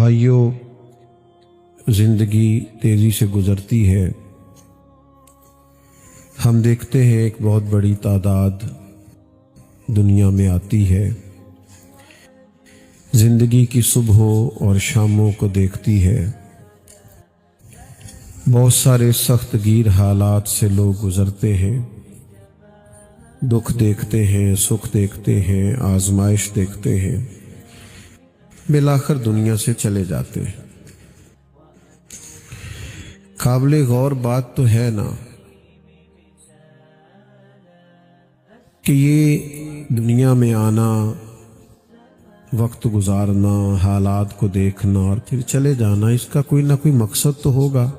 بھائیوں، زندگی تیزی سے گزرتی ہے۔ ہم دیکھتے ہیں ایک بہت بڑی تعداد دنیا میں آتی ہے، زندگی کی صبحوں اور شاموں کو دیکھتی ہے۔ بہت سارے سخت گیر حالات سے لوگ گزرتے ہیں، دکھ دیکھتے ہیں، سکھ دیکھتے ہیں، آزمائش دیکھتے ہیں، بالآخر دنیا سے چلے جاتے ہیں۔ قابل غور بات تو ہے نا کہ یہ دنیا میں آنا، وقت گزارنا، حالات کو دیکھنا اور پھر چلے جانا، اس کا کوئی نہ کوئی مقصد تو ہوگا،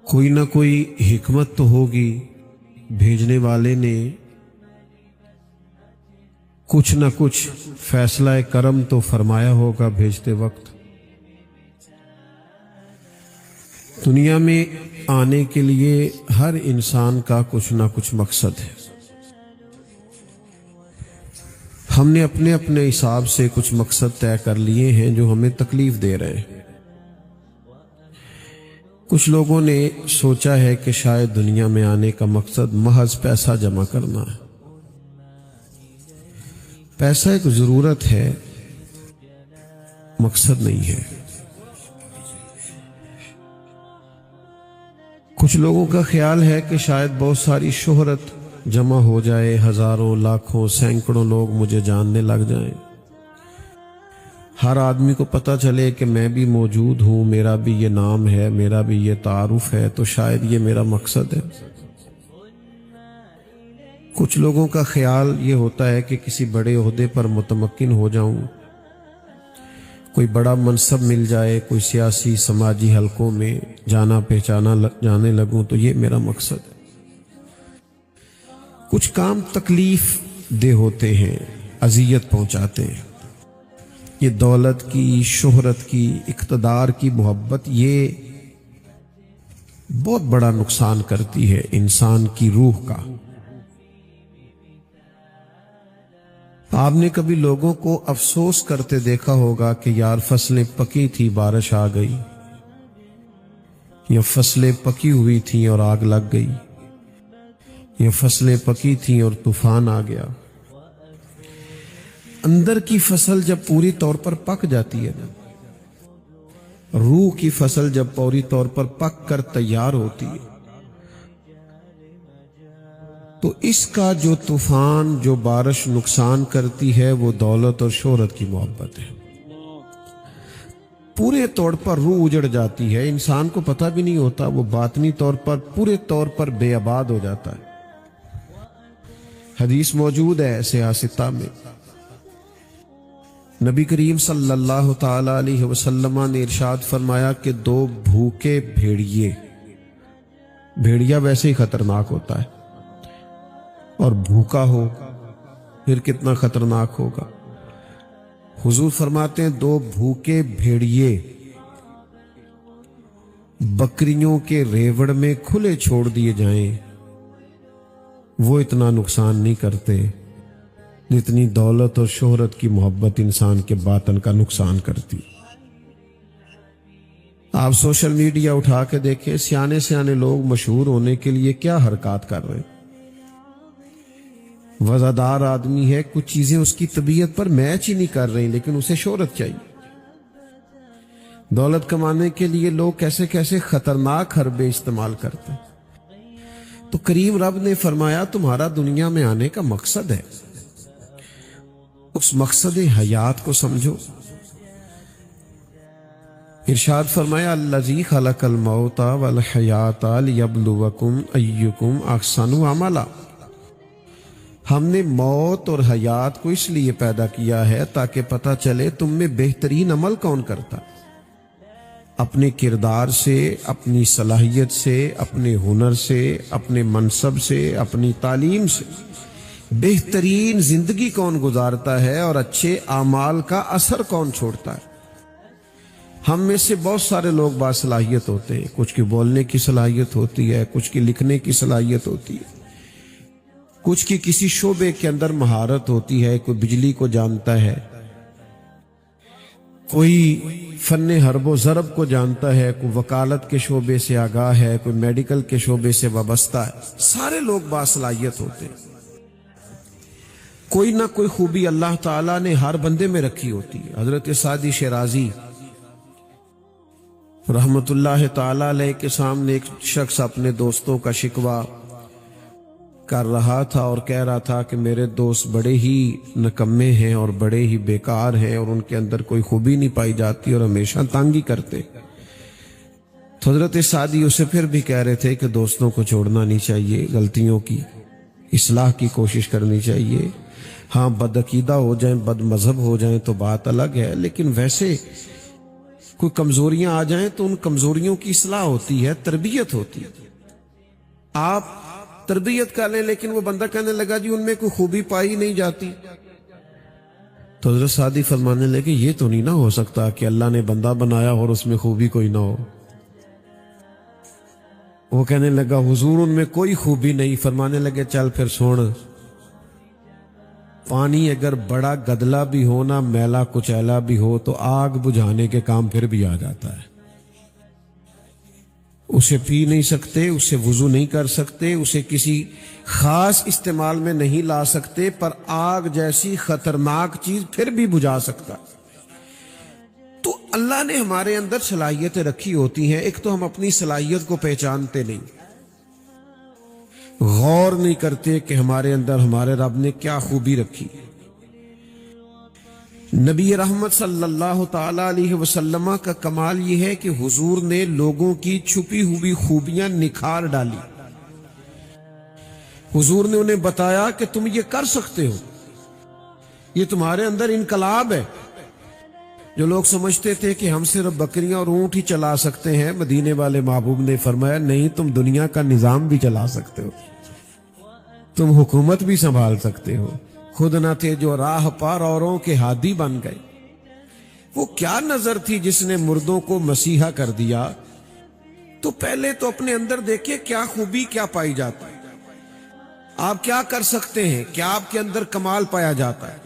کوئی نہ کوئی حکمت تو ہوگی۔ بھیجنے والے نے کچھ نہ کچھ فیصلہ کرم تو فرمایا ہوگا بھیجتے وقت۔ دنیا میں آنے کے لیے ہر انسان کا کچھ نہ کچھ مقصد ہے۔ ہم نے اپنے اپنے حساب سے کچھ مقصد طے کر لیے ہیں جو ہمیں تکلیف دے رہے ہیں۔ کچھ لوگوں نے سوچا ہے کہ شاید دنیا میں آنے کا مقصد محض پیسہ جمع کرنا ہے۔ پیسہ ایک ضرورت ہے، مقصد نہیں ہے۔ کچھ لوگوں کا خیال ہے کہ شاید بہت ساری شہرت جمع ہو جائے، ہزاروں، لاکھوں، سینکڑوں لوگ مجھے جاننے لگ جائیں، ہر آدمی کو پتہ چلے کہ میں بھی موجود ہوں، میرا بھی یہ نام ہے، میرا بھی یہ تعارف ہے، تو شاید یہ میرا مقصد ہے۔ کچھ لوگوں کا خیال یہ ہوتا ہے کہ کسی بڑے عہدے پر متمکن ہو جاؤں، کوئی بڑا منصب مل جائے، کوئی سیاسی سماجی حلقوں میں جانا پہچانا جانے لگوں، تو یہ میرا مقصد ہے۔ کچھ کام تکلیف دہ ہوتے ہیں، اذیت پہنچاتے ہیں۔ یہ دولت کی، شہرت کی، اقتدار کی محبت یہ بہت بڑا نقصان کرتی ہے انسان کی روح کا۔ آپ نے کبھی لوگوں کو افسوس کرتے دیکھا ہوگا کہ یار فصلیں پکی تھی، بارش آ گئی، یا فصلیں پکی ہوئی تھیں اور آگ لگ گئی، یا فصلیں پکی تھیں اور طوفان آ گیا۔ اندر کی فصل جب پوری طور پر پک جاتی ہے نا، روح کی فصل جب پوری طور پر پک کر تیار ہوتی ہے، تو اس کا جو طوفان، جو بارش نقصان کرتی ہے، وہ دولت اور شہرت کی محبت ہے۔ پورے طور پر روح اجڑ جاتی ہے، انسان کو پتہ بھی نہیں ہوتا، وہ باطنی طور پر پورے طور پر بے آباد ہو جاتا ہے۔ حدیث موجود ہے سیاستہ میں، نبی کریم صلی اللہ تعالی علیہ وسلم نے ارشاد فرمایا کہ دو بھوکے بھیڑیا ویسے ہی خطرناک ہوتا ہے، اور بھوکا ہو پھر کتنا خطرناک ہوگا۔ حضور فرماتے ہیں دو بھوکے بھیڑیے بکریوں کے ریوڑ میں کھلے چھوڑ دیے جائیں، وہ اتنا نقصان نہیں کرتے جتنی دولت اور شہرت کی محبت انسان کے باطن کا نقصان کرتی۔ آپ سوشل میڈیا اٹھا کے دیکھیں، سیانے سیانے لوگ مشہور ہونے کے لیے کیا حرکات کر رہے ہیں۔ وزادار آدمی ہے، کچھ چیزیں اس کی طبیعت پر میچ ہی نہیں کر رہی، لیکن اسے شہرت چاہیے۔ دولت کمانے کے لیے لوگ کیسے کیسے خطرناک حربے استعمال کرتے ہیں۔ تو کریم رب نے فرمایا تمہارا دنیا میں آنے کا مقصد ہے، اس مقصد حیات کو سمجھو۔ ارشاد فرمایا الذی خلق الموت والحیات لیبلوکم ایکم احسن عملا، ہم نے موت اور حیات کو اس لیے پیدا کیا ہے تاکہ پتہ چلے تم میں بہترین عمل کون کرتا، اپنے کردار سے، اپنی صلاحیت سے، اپنے ہنر سے، اپنے منصب سے، اپنی تعلیم سے بہترین زندگی کون گزارتا ہے، اور اچھے اعمال کا اثر کون چھوڑتا ہے۔ ہم میں سے بہت سارے لوگ باصلاحیت ہوتے ہیں، کچھ کی بولنے کی صلاحیت ہوتی ہے، کچھ کی لکھنے کی صلاحیت ہوتی ہے، کچھ کی کسی شعبے کے اندر مہارت ہوتی ہے، کوئی بجلی کو جانتا ہے، کوئی فن حرب و ضرب کو جانتا ہے، کوئی وکالت کے شعبے سے آگاہ ہے، کوئی میڈیکل کے شعبے سے وابستہ ہے۔ سارے لوگ باصلاحیت ہوتے ہیں، کوئی نہ کوئی خوبی اللہ تعالیٰ نے ہر بندے میں رکھی ہوتی ہے۔ حضرت سعدی شیرازی رحمت اللہ تعالی علیہ کے سامنے ایک شخص اپنے دوستوں کا شکوہ کر رہا تھا اور کہہ رہا تھا کہ میرے دوست بڑے ہی نکمے ہیں اور بڑے ہی بیکار ہیں اور ان کے اندر کوئی خوبی نہیں پائی جاتی اور ہمیشہ تانگی کرتے۔ تو حضرت سعدی اسے پھر بھی کہہ رہے تھے کہ دوستوں کو چھوڑنا نہیں چاہیے، غلطیوں کی اصلاح کی کوشش کرنی چاہیے۔ ہاں بدعقیدہ ہو جائیں، بد مذہب ہو جائیں تو بات الگ ہے، لیکن ویسے کوئی کمزوریاں آ جائیں تو ان کمزوریوں کی اصلاح ہوتی ہے، تربیت ہوتی ہے۔ آپ تربیت کر لیں، لیکن وہ بندہ کہنے لگا جی ان میں کوئی خوبی پائی نہیں جاتی، تو حضرت سعدی فرمانے لگے یہ تو نہیں نہ ہو سکتا کہ اللہ نے بندہ بنایا اور اس میں خوبی کوئی نہ ہو۔ وہ کہنے لگا حضور ان میں کوئی خوبی نہیں۔ فرمانے لگے چل پھر سن، پانی اگر بڑا گدلا بھی ہو نا، میلا کچیلا بھی ہو، تو آگ بجھانے کے کام پھر بھی آ جاتا ہے۔ اسے پی نہیں سکتے، اسے وضو نہیں کر سکتے، اسے کسی خاص استعمال میں نہیں لا سکتے، پر آگ جیسی خطرناک چیز پھر بھی بجھا سکتا۔ تو اللہ نے ہمارے اندر صلاحیتیں رکھی ہوتی ہیں، ایک تو ہم اپنی صلاحیت کو پہچانتے نہیں، غور نہیں کرتے کہ ہمارے اندر ہمارے رب نے کیا خوبی رکھی۔ نبی رحمت صلی اللہ تعالی علیہ وسلم کا کمال یہ ہے کہ حضور نے لوگوں کی چھپی ہوئی خوبیاں نکھار ڈالی۔ حضور نے انہیں بتایا کہ تم یہ کر سکتے ہو، یہ تمہارے اندر انقلاب ہے۔ جو لوگ سمجھتے تھے کہ ہم صرف بکریاں اور اونٹ ہی چلا سکتے ہیں، مدینے والے محبوب نے فرمایا نہیں، تم دنیا کا نظام بھی چلا سکتے ہو، تم حکومت بھی سنبھال سکتے ہو۔ خود نہ تھے جو راہ پار اوروں کے ہادی بن گئے۔ وہ کیا نظر تھی جس نے مردوں کو مسیحا کر دیا؟ تو پہلے تو اپنے اندر دیکھیں کیا خوبی کیا پائی جاتی ہے، آپ کیا کر سکتے ہیں، کیا آپ کے اندر کمال پایا جاتا ہے۔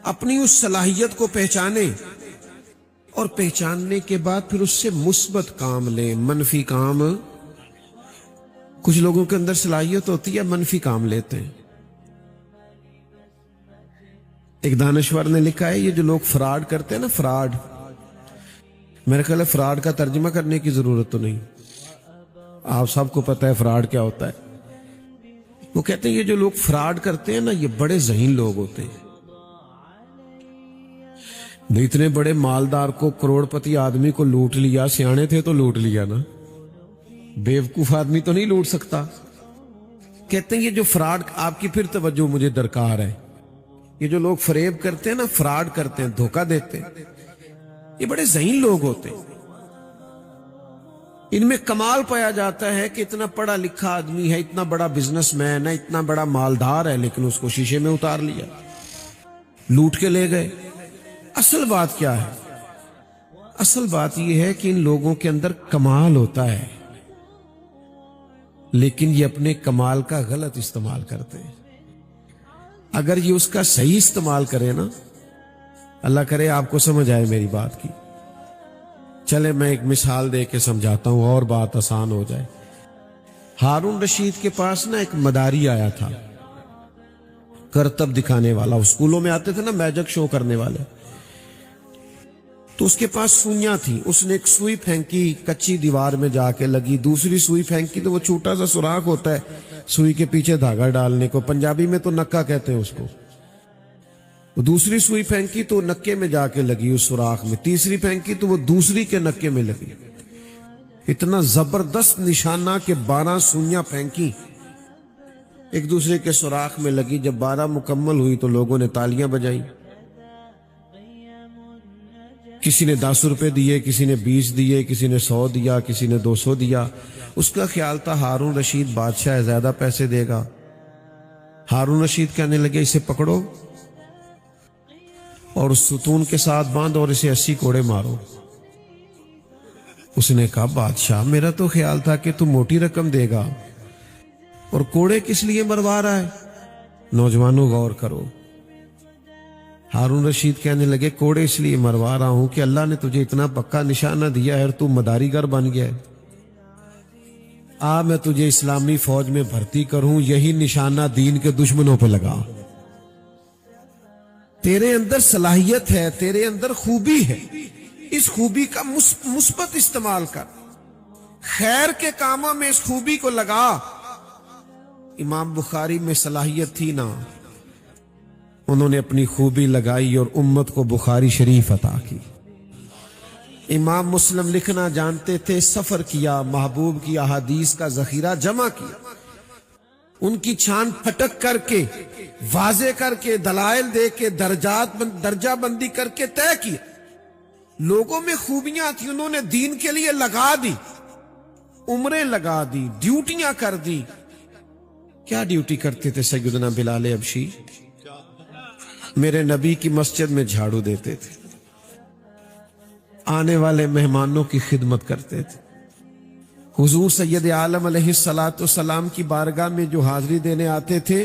اپنی اس صلاحیت کو پہچانیں اور پہچاننے کے بعد پھر اس سے مثبت کام لیں، منفی کام۔ کچھ لوگوں کے اندر صلاحیت ہوتی ہے منفی کام لیتے ہیں۔ ایک دانشور نے لکھا ہے یہ جو لوگ فراڈ کرتے ہیں نا، فراڈ، میرے خیال ہے فراڈ کا ترجمہ کرنے کی ضرورت تو نہیں، آپ سب کو پتہ ہے فراڈ کیا ہوتا ہے۔ وہ کہتے ہیں یہ جو لوگ فراڈ کرتے ہیں نا، یہ بڑے ذہین لوگ ہوتے ہیں۔ اتنے بڑے مالدار کو، کروڑ پتی آدمی کو لوٹ لیا، سیانے تھے تو لوٹ لیا نا، بیوقوف آدمی تو نہیں لوٹ سکتا۔ کہتے ہیں یہ جو فراڈ، آپ کی پھر توجہ مجھے درکار ہے، یہ جو لوگ فریب کرتے ہیں نا، فراڈ کرتے ہیں، دھوکہ دیتے ہیں، یہ بڑے ذہین لوگ ہوتے ہیں۔ ان میں کمال پایا جاتا ہے کہ اتنا پڑھا لکھا آدمی ہے، اتنا بڑا بزنس مین ہے، اتنا بڑا مالدار ہے، لیکن اس کو شیشے میں اتار لیا، لوٹ کے لے گئے۔ اصل بات کیا ہے؟ اصل بات یہ ہے کہ ان لوگوں کے اندر کمال ہوتا ہے، لیکن یہ اپنے کمال کا غلط استعمال کرتے ہیں۔ اگر یہ اس کا صحیح استعمال کرے نا، اللہ کرے آپ کو سمجھ آئے میری بات کی۔ چلے میں ایک مثال دے کے سمجھاتا ہوں اور بات آسان ہو جائے۔ ہارون رشید کے پاس نا ایک مداری آیا تھا، کرتب دکھانے والا، اسکولوں میں آتے تھے نا میجک شو کرنے والے، تو اس کے پاس سوئیاں تھیں۔ اس نے ایک سوئی پھینکی، کچی دیوار میں جا کے لگی، دوسری سوئی پھینکی تو وہ چھوٹا سا سوراخ ہوتا ہے سوئی کے پیچھے دھاگا ڈالنے کو، پنجابی میں تو نکا کہتے ہیں اس کو۔ وہ دوسری سوئی پھینکی تو نکے میں جا کے لگی اس سوراخ میں، تیسری پھینکی تو وہ دوسری کے نکے میں لگی۔ اتنا زبردست نشانہ کہ 12 سوئیاں پھینکی، ایک دوسرے کے سوراخ میں لگی۔ جب 12 مکمل ہوئی تو لوگوں نے تالیاں بجائی، کسی نے 10 روپے دیے، کسی نے 20 دیے، کسی نے 100 دیا، کسی نے 200 دیا۔ اس کا خیال تھا ہارون رشید بادشاہ ہے، زیادہ پیسے دے گا۔ ہارون رشید کہنے لگے اسے پکڑو اور اس ستون کے ساتھ باندھ اور اسے 80 کوڑے مارو۔ اس نے کہا بادشاہ میرا تو خیال تھا کہ تم موٹی رقم دے گا، اور کوڑے کس لیے مروا رہا ہے؟ نوجوانوں غور کرو. ہارون رشید کہنے لگے کوڑے اس لیے مروا رہا ہوں کہ اللہ نے تجھے اتنا پکا نشانہ دیا ہے اور تو مداری گر بن گیا ہے. میں تجھے اسلامی فوج میں بھرتی کروں، یہی نشانہ دین کے دشمنوں پہ لگا. تیرے اندر صلاحیت ہے، تیرے اندر خوبی ہے، اس خوبی کا مثبت استعمال کر، خیر کے کاموں میں اس خوبی کو لگا. امام بخاری میں صلاحیت تھی نا، انہوں نے اپنی خوبی لگائی اور امت کو بخاری شریف عطا کی. امام مسلم لکھنا جانتے تھے، سفر کیا، محبوب کی احادیث کا ذخیرہ جمع کیا، ان کی چھان پھٹک کر کے، واضح کر کے، دلائل دے کے، درجہ بندی کر کے طے کیا. لوگوں میں خوبیاں تھیں، انہوں نے دین کے لیے لگا دی، عمریں لگا دی، ڈیوٹیاں کر دی. کیا ڈیوٹی کرتے تھے سیدنا بلال حبشی؟ میرے نبی کی مسجد میں جھاڑو دیتے تھے، آنے والے مہمانوں کی خدمت کرتے تھے. حضور سید عالم علیہ السلام کی بارگاہ میں جو حاضری دینے آتے تھے،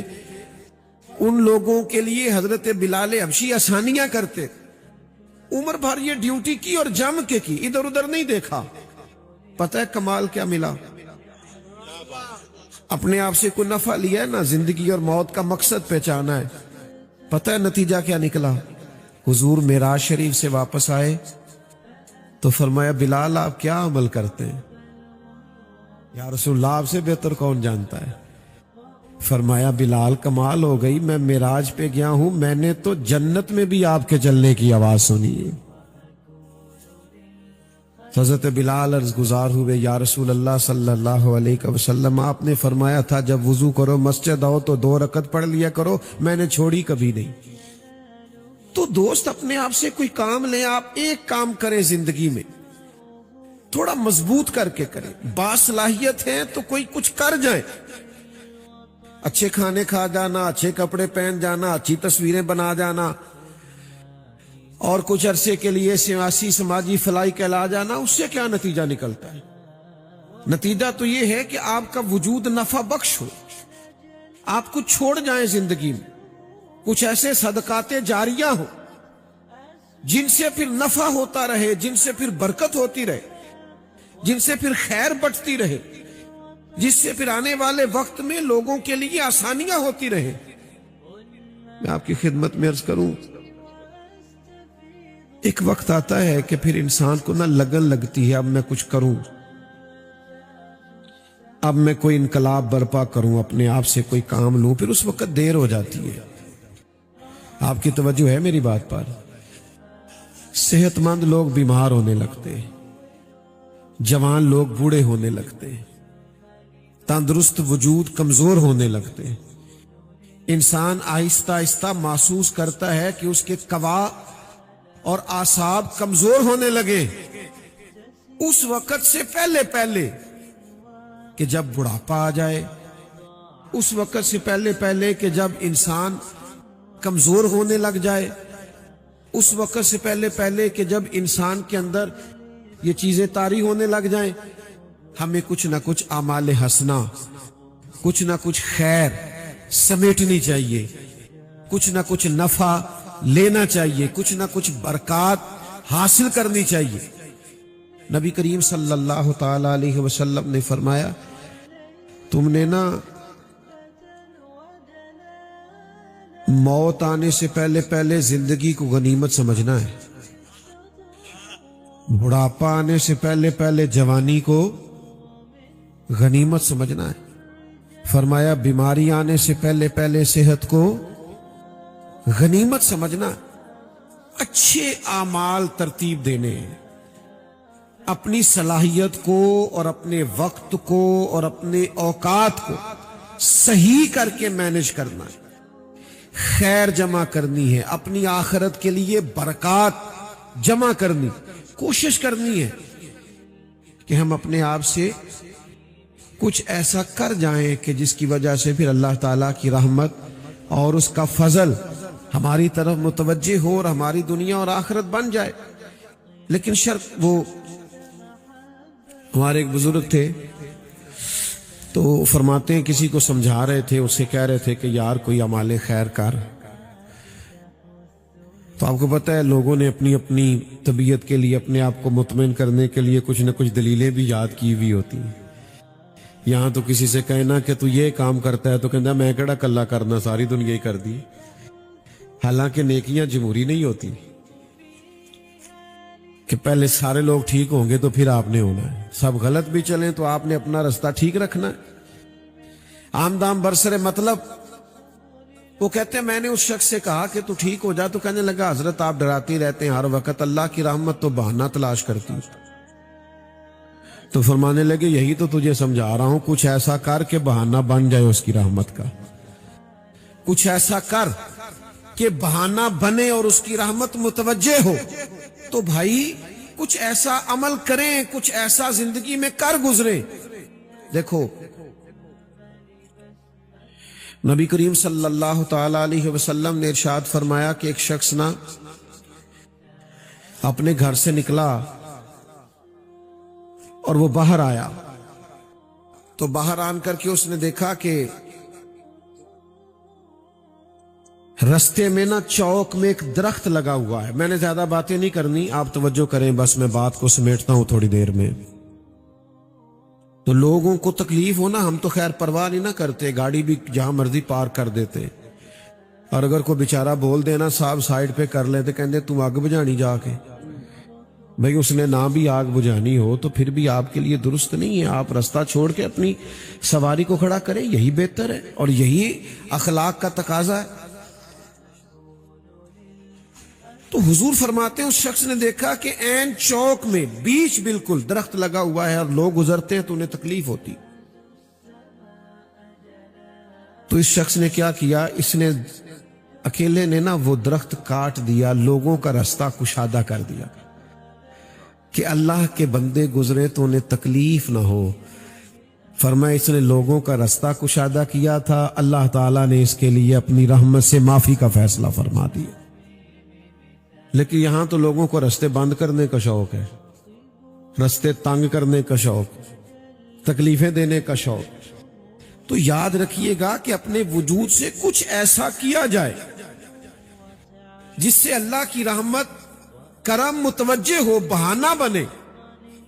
ان لوگوں کے لیے حضرت بلال حبشی آسانیاں کرتے. عمر بھر یہ ڈیوٹی کی اور جم کے کی، ادھر ادھر نہیں دیکھا. پتہ ہے کمال کیا ملا؟ اپنے آپ سے کوئی نفع لیا ہے نا، زندگی اور موت کا مقصد پہچانا ہے. پتہ ہے نتیجہ کیا نکلا؟ حضور معراج شریف سے واپس آئے تو فرمایا بلال آپ کیا عمل کرتے ہیں؟ یا رسول اللہ آپ سے بہتر کون جانتا ہے؟ فرمایا بلال کمال ہو گئی، میں معراج پہ گیا ہوں، میں نے تو جنت میں بھی آپ کے چلنے کی آواز سنی ہے. حضرت بلال عرض گزار ہوئے، یا رسول اللہ صلی اللہ علیہ وسلم آپ نے فرمایا تھا جب وضو کرو مسجد آؤ تو 2 رکعت پڑھ لیا کرو، میں نے چھوڑی کبھی نہیں. تو دوست اپنے آپ سے کوئی کام لیں، آپ ایک کام کریں زندگی میں، تھوڑا مضبوط کر کے کریں. باصلاحیت ہیں تو کوئی کچھ کر جائیں. اچھے کھانے کھا جانا، اچھے کپڑے پہن جانا، اچھی تصویریں بنا جانا اور کچھ عرصے کے لیے سیاسی سماجی فلاحی کہلا جانا، اس سے کیا نتیجہ نکلتا ہے؟ نتیجہ تو یہ ہے کہ آپ کا وجود نفع بخش ہو. آپ کچھ چھوڑ جائیں زندگی میں، کچھ ایسے صدقات جاریہ ہو جن سے پھر نفع ہوتا رہے، جن سے پھر برکت ہوتی رہے، جن سے پھر خیر بٹتی رہے، جس سے پھر آنے والے وقت میں لوگوں کے لیے آسانیاں ہوتی رہے. میں آپ کی خدمت میں عرض کروں، ایک وقت آتا ہے کہ پھر انسان کو نہ لگن لگتی ہے اب میں کچھ کروں، اب میں کوئی انقلاب برپا کروں، اپنے آپ سے کوئی کام لوں. پھر اس وقت دیر ہو جاتی ہے. آپ کی توجہ ہے میری بات پر؟ صحت مند لوگ بیمار ہونے لگتے ہیں، جوان لوگ بوڑھے ہونے لگتے ہیں، تندرست وجود کمزور ہونے لگتے ہیں. انسان آہستہ آہستہ محسوس کرتا ہے کہ اس کے قوا اور اعصاب کمزور ہونے لگے. اس وقت سے پہلے کہ جب بڑھاپا آ جائے، اس وقت سے پہلے کہ جب انسان کمزور ہونے لگ جائے، اس وقت سے پہلے کہ جب انسان کے اندر یہ چیزیں طاری ہونے لگ جائیں، ہمیں کچھ نہ کچھ اعمال حسنہ، کچھ نہ کچھ خیر سمیٹنی چاہیے، کچھ نہ کچھ نفع لینا چاہیے، کچھ نہ کچھ برکات حاصل کرنی چاہیے. نبی کریم صلی اللہ تعالی علیہ وسلم نے فرمایا تم نے نا موت آنے سے پہلے زندگی کو غنیمت سمجھنا ہے، بڑھاپا آنے سے پہلے جوانی کو غنیمت سمجھنا ہے. فرمایا بیماری آنے سے پہلے صحت کو غنیمت سمجھنا، اچھے اعمال ترتیب دینے ہیں، اپنی صلاحیت کو اور اپنے وقت کو اور اپنے اوقات کو صحیح کر کے مینج کرنا ہے، خیر جمع کرنی ہے، اپنی آخرت کے لیے برکات جمع کرنی، کوشش کرنی ہے کہ ہم اپنے آپ سے کچھ ایسا کر جائیں کہ جس کی وجہ سے پھر اللہ تعالیٰ کی رحمت اور اس کا فضل ہماری طرف متوجہ ہو اور ہماری دنیا اور آخرت بن جائے. لیکن شرط وہ، ہمارے ایک بزرگ تھے تو فرماتے ہیں کسی کو سمجھا رہے تھے، اسے کہہ رہے تھے کہ یار کوئی اعمال خیر کر. تو آپ کو پتہ ہے لوگوں نے اپنی اپنی طبیعت کے لیے، اپنے آپ کو مطمئن کرنے کے لیے کچھ نہ کچھ دلیلیں بھی یاد کی ہوئی ہوتی ہیں. یہاں تو کسی سے کہنا کہ تو یہ کام کرتا ہے تو کہنا میں کیڑا کلا کرنا، ساری دنیا ہی کر دی. حالانکہ نیکیاں جمہوری نہیں ہوتی کہ پہلے سارے لوگ ٹھیک ہوں گے تو پھر آپ نے ہونا ہے. سب غلط بھی چلیں تو آپ نے اپنا رستہ ٹھیک رکھنا ہے. آمدام برسر مطلب وہ کہتے ہیں میں نے اس شخص سے کہا کہ تو ٹھیک ہو جا، تو کہنے لگا حضرت آپ ڈراتی رہتے ہیں ہر وقت، اللہ کی رحمت تو بہانہ تلاش کرتی. تو فرمانے لگے یہی تو تجھے سمجھا رہا ہوں، کچھ ایسا کر کہ بہانہ بن جائے اس کی رحمت کا. کچھ ایسا کر کہ بہانہ بنے اور اس کی رحمت متوجہ ہو. تو بھائی کچھ ایسا عمل کریں، کچھ ایسا زندگی میں کر گزریں. دیکھو نبی کریم صلی اللہ تعالی علیہ وسلم نے ارشاد فرمایا کہ ایک شخص نا اپنے گھر سے نکلا اور وہ باہر آیا. تو باہر آن کر کے اس نے دیکھا کہ رستے میں نا چوک میں ایک درخت لگا ہوا ہے. میں نے زیادہ باتیں نہیں کرنی، آپ توجہ کریں، بس میں بات کو سمیٹتا ہوں تھوڑی دیر میں. تو لوگوں کو تکلیف ہونا ہم تو خیر پرواہ نہیں نہ کرتے، گاڑی بھی جہاں مرضی پارک کر دیتے. اور اگر کوئی بیچارہ بول دینا صاحب سائڈ پہ کر لے تو کہتے تم آگ بجھانی جا کے. بھئی اس نے نہ بھی آگ بجھانی ہو تو پھر بھی آپ کے لیے درست نہیں ہے. آپ رستہ چھوڑ کے اپنی سواری کو کھڑا کریں، یہی بہتر ہے اور یہی اخلاق کا تقاضا ہے. تو حضور فرماتے ہیں اس شخص نے دیکھا کہ عین چوک میں بیچ بالکل درخت لگا ہوا ہے اور لوگ گزرتے ہیں تو انہیں تکلیف ہوتی. تو اس شخص نے کیا کیا، اس نے اکیلے نے نا وہ درخت کاٹ دیا، لوگوں کا رستہ کشادہ کر دیا کہ اللہ کے بندے گزرے تو انہیں تکلیف نہ ہو. فرمایا اس نے لوگوں کا رستہ کشادہ کیا تھا، اللہ تعالیٰ نے اس کے لیے اپنی رحمت سے معافی کا فیصلہ فرما دیا. لیکن یہاں تو لوگوں کو رستے بند کرنے کا شوق ہے، رستے تنگ کرنے کا شوق، تکلیفیں دینے کا شوق. تو یاد رکھیے گا کہ اپنے وجود سے کچھ ایسا کیا جائے جس سے اللہ کی رحمت کرم متوجہ ہو، بہانہ بنے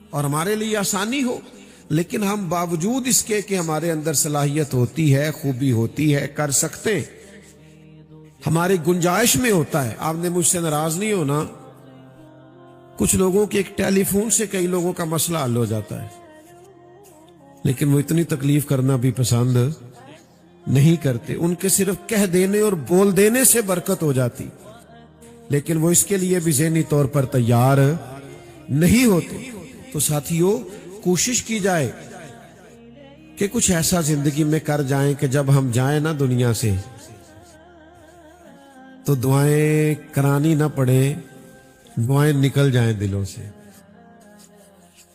اور ہمارے لیے آسانی ہو. لیکن ہم باوجود اس کے کہ ہمارے اندر صلاحیت ہوتی ہے، خوبی ہوتی ہے، کر سکتے ہیں، ہماری گنجائش میں ہوتا ہے. آپ نے مجھ سے ناراض نہیں ہونا، کچھ لوگوں کے ایک ٹیلی فون سے کئی لوگوں کا مسئلہ حل ہو جاتا ہے، لیکن وہ اتنی تکلیف کرنا بھی پسند نہیں کرتے. ان کے صرف کہہ دینے اور بول دینے سے برکت ہو جاتی، لیکن وہ اس کے لیے بھی ذہنی طور پر تیار نہیں ہوتے. تو ساتھیو کوشش کی جائے کہ کچھ ایسا زندگی میں کر جائیں کہ جب ہم جائیں نا دنیا سے تو دعائیں کرانی نہ پڑے، دعائیں نکل جائیں دلوں سے.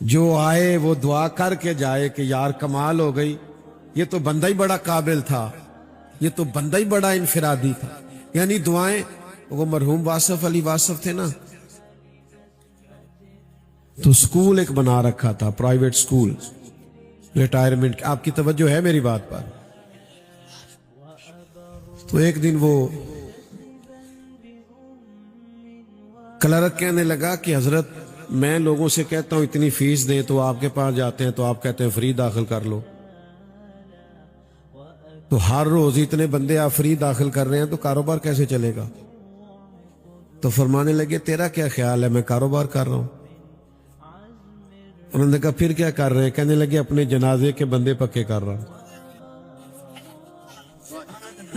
جو آئے وہ دعا کر کے جائے کہ یار کمال ہو گئی، یہ تو بندہ ہی بڑا قابل تھا، یہ تو بندہ ہی بڑا انفرادی تھا. یعنی دعائیں، وہ مرحوم واصف علی واصف تھے نا، تو سکول ایک بنا رکھا تھا، پرائیویٹ سکول، ریٹائرمنٹ. آپ کی توجہ ہے میری بات پر؟ تو ایک دن وہ کلرک کہنے لگا کہ حضرت میں لوگوں سے کہتا ہوں اتنی فیس دیں تو آپ کے پاس جاتے ہیں تو آپ کہتے ہیں فری داخل کر لو. تو ہر روز اتنے بندے آپ فری داخل کر رہے ہیں تو کاروبار کیسے چلے گا؟ تو فرمانے لگے تیرا کیا خیال ہے؟ میں کاروبار کر رہا ہوں. انہوں نے کہا پھر کیا کر رہے ہیں؟ کہنے لگے اپنے جنازے کے بندے پکے کر رہا ہوں.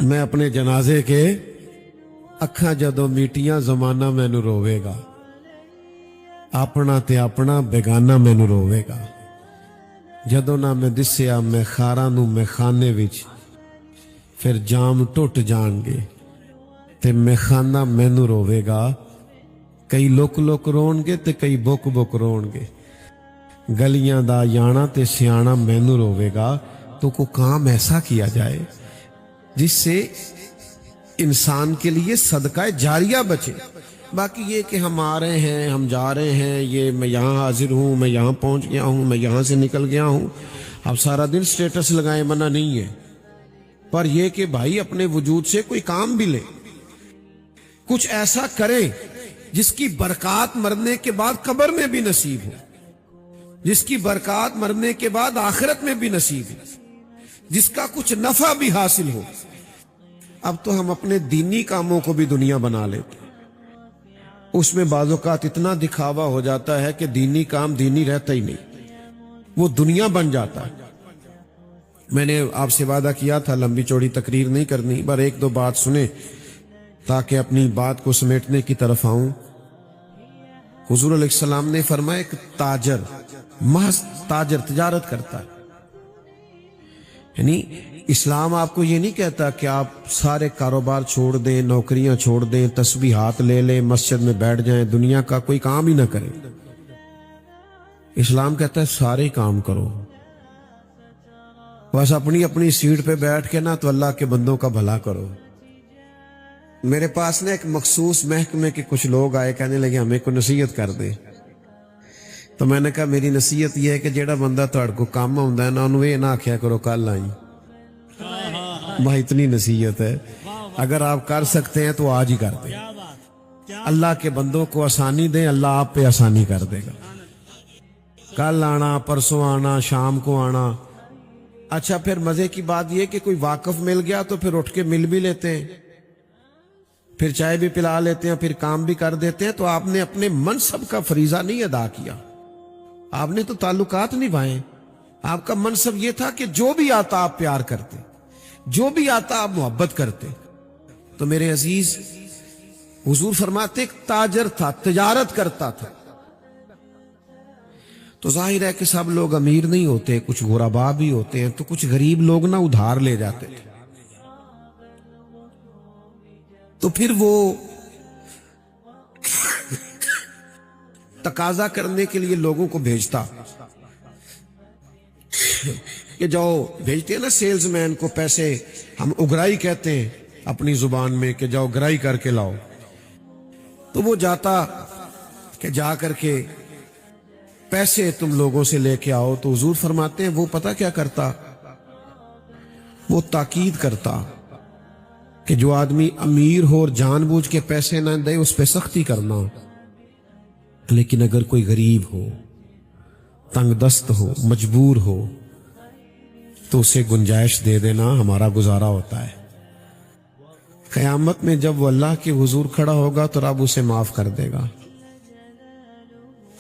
میں اپنے جنازے کے اکھاں جدوں میٹیاں زمانہ مینوں روے گا، اپنا تے اپنا بیگانہ مینوں روے گا. جدوں نہ میں دسیا میں خاراں نوں میں خانے وچ، پھر جام ٹوٹ جان گے تے میں خانہ مینوں روے گا. کئی لک لک رون گے تے کئی بک بک رون گے، گلیاں دا یانا تے سیانا مینوں روے گا. تو کو کام ایسا کیا جائے جس سے انسان کے لیے صدقہ جاریہ بچے. باقی یہ کہ ہم آ رہے ہیں، ہم جا رہے ہیں، یہ میں یہاں حاضر ہوں، میں یہاں پہنچ گیا ہوں، میں یہاں سے نکل گیا ہوں، اب سارا دن سٹیٹس لگائیں منع نہیں ہے، پر یہ کہ بھائی اپنے وجود سے کوئی کام بھی لے، کچھ ایسا کریں جس کی برکات مرنے کے بعد قبر میں بھی نصیب ہو، جس کی برکات مرنے کے بعد آخرت میں بھی نصیب ہو، جس کا کچھ نفع بھی حاصل ہو۔ اب تو ہم اپنے دینی کاموں کو بھی دنیا بنا لیتے، اس میں بعض اوقات اتنا دکھاوا ہو جاتا ہے کہ دینی کام دینی رہتا ہی نہیں، وہ دنیا بن جاتا ہے۔ میں نے آپ سے وعدہ کیا تھا لمبی چوڑی تقریر نہیں کرنی، پر ایک دو بات سنیں تاکہ اپنی بات کو سمیٹنے کی طرف آؤں۔ حضور علیہ السلام نے فرمایا ایک تاجر، محض تاجر تجارت کرتا ہے، یعنی اسلام آپ کو یہ نہیں کہتا کہ آپ سارے کاروبار چھوڑ دیں، نوکریاں چھوڑ دیں، تسبیحات لے لیں، مسجد میں بیٹھ جائیں، دنیا کا کوئی کام ہی نہ کریں۔ اسلام کہتا ہے سارے کام کرو، بس اپنی اپنی سیٹ پہ بیٹھ کے نا تو اللہ کے بندوں کا بھلا کرو۔ میرے پاس نا ایک مخصوص محکمے کے کچھ لوگ آئے، کہنے لگے ہمیں کو نصیحت کر دے، تو میں نے کہا میری نصیحت یہ ہے کہ جیڑا بندہ تہاڈے کو کام ہوندا ہے نا انہوں یہ نہ آکھیا کرو کل آئی۔ بھائی اتنی نصیحت ہے، اگر آپ کر سکتے ہیں تو آج ہی کر دیں۔ اللہ کے بندوں کو آسانی دیں، اللہ آپ پہ آسانی کر دے گا۔ کل آنا، پرسوں آنا، شام کو آنا۔ اچھا پھر مزے کی بات یہ کہ کوئی واقف مل گیا تو پھر اٹھ کے مل بھی لیتے ہیں، پھر چائے بھی پلا لیتے ہیں، پھر کام بھی کر دیتے ہیں۔ تو آپ نے اپنے منصب کا فریضہ نہیں ادا کیا، آپ نے تو تعلقات نبھائے۔ آپ کا منصب یہ تھا کہ جو بھی آتا آپ پیار کرتے، جو بھی آتا آپ محبت کرتے۔ تو میرے عزیز حضور فرماتے ایک تاجر تھا، تجارت کرتا تھا۔ تو ظاہر ہے کہ سب لوگ امیر نہیں ہوتے، کچھ غربا بھی ہوتے ہیں، تو کچھ غریب لوگ نہ ادھار لے جاتے تھے۔ تو پھر وہ تقاضا کرنے کے لیے لوگوں کو بھیجتا کہ جاؤ، بھیجتے ہیں نا سیلز مین کو پیسے، ہم اگرائی کہتے ہیں اپنی زبان میں، کہ جاؤ گرائی کر کے لاؤ۔ تو وہ جاتا کہ جا کر کے پیسے تم لوگوں سے لے کے آؤ۔ تو حضور فرماتے ہیں وہ پتہ کیا کرتا، وہ تاکید کرتا کہ جو آدمی امیر ہو اور جان بوجھ کے پیسے نہ دے اس پہ سختی کرنا، لیکن اگر کوئی غریب ہو، تنگ دست ہو، مجبور ہو تو اسے گنجائش دے دینا، ہمارا گزارا ہوتا ہے۔ قیامت میں جب وہ اللہ کے حضور کھڑا ہوگا تو رب اسے معاف کر دے گا۔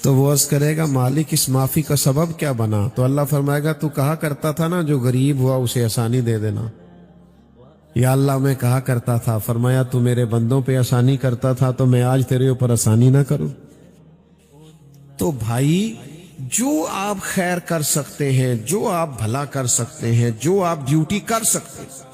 تو وہ عرض کرے گا مالک اس معافی کا سبب کیا بنا؟ تو اللہ فرمائے گا تو کہا کرتا تھا نا جو غریب ہوا اسے آسانی دے دینا۔ یا اللہ میں کہا کرتا تھا، فرمایا تو میرے بندوں پہ آسانی کرتا تھا تو میں آج تیرے اوپر آسانی نہ کروں؟ تو بھائی جو آپ خیر کر سکتے ہیں، جو آپ بھلا کر سکتے ہیں، جو آپ ڈیوٹی کر سکتے ہیں،